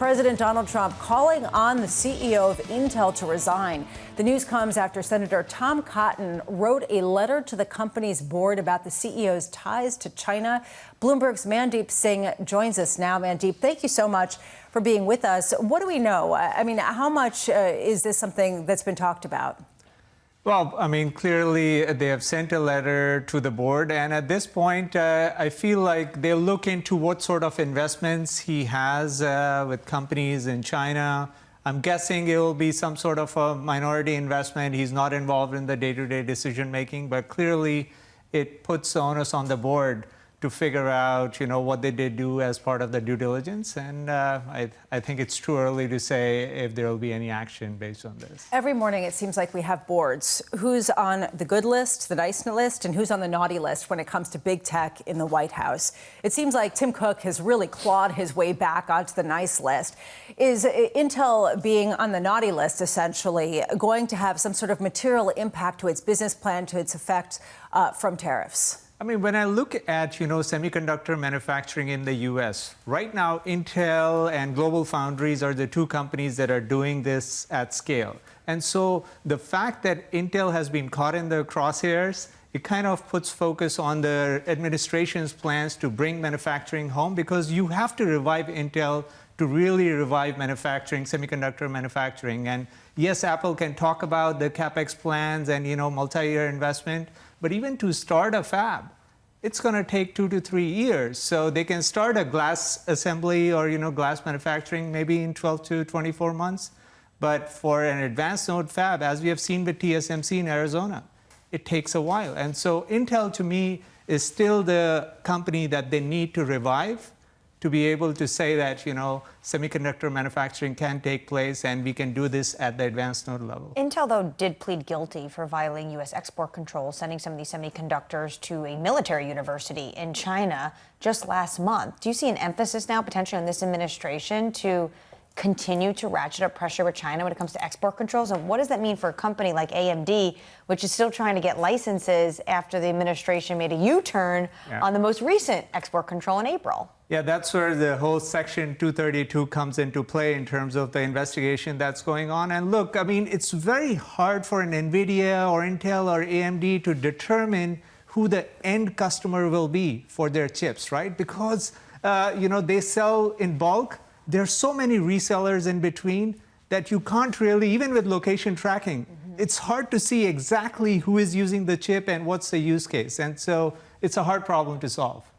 President Donald Trump calling on the CEO of Intel to resign. The news comes after Senator Tom Cotton wrote a letter to the company's board about the CEO's ties to China. Bloomberg's Mandeep Singh joins us now. Mandeep, thank you so much for being with us. What do we know? I mean, how much is this something that's been talked about? Well, I mean, clearly they have sent a letter to the board, and at this point, I feel like they'll look into what sort of investments he has with companies in China. I'm guessing it will be some sort of a minority investment. He's not involved in the day-to-day decision-making, but clearly it puts the onus on the board to figure out, what they did do as part of the due diligence. And I think it's too early to say if there will be any action based on this. Every morning, it seems like we have boards. Who's on the good list, the nice list, and who's on the naughty list when it comes to big tech in the White House? It seems like Tim Cook has really clawed his way back onto the nice list. Is Intel being on the naughty list, essentially, going to have some sort of material impact to its business plan, to its effect from tariffs? I mean, when I look at, semiconductor manufacturing in the U.S., right now, Intel and Global Foundries are the two companies that are doing this at scale. And so the fact that Intel has been caught in the crosshairs, it kind of puts focus on the administration's plans to bring manufacturing home, because you have to revive Intel to really revive manufacturing, semiconductor manufacturing. And yes, Apple can talk about the CapEx plans and, multi-year investment, but even to start a fab, it's going to take 2 to 3 years. So they can start a glass assembly or, glass manufacturing maybe in 12 to 24 months. But for an advanced node fab, as we have seen with TSMC in Arizona, it takes a while. And so Intel, to me, is still the company that they need to revive to be able to say that, semiconductor manufacturing can take place and we can do this at the advanced node level. Intel, though, did plead guilty for violating U.S. export controls, sending some of these semiconductors to a military university in China just last month. Do you see an emphasis now, potentially, on this administration to continue to ratchet up pressure with China when it comes to export controls? And what does that mean for a company like AMD, which is still trying to get licenses after the administration made a U-turn on the most recent export control in April? Yeah, that's where the whole Section 232 comes into play in terms of the investigation that's going on. And look, I mean, it's very hard for an NVIDIA or Intel or AMD to determine who the end customer will be for their chips, right? Because, they sell in bulk. There's so many resellers in between that you can't really, even with location tracking, it's hard to see exactly who is using the chip and what's the use case. And so it's a hard problem to solve.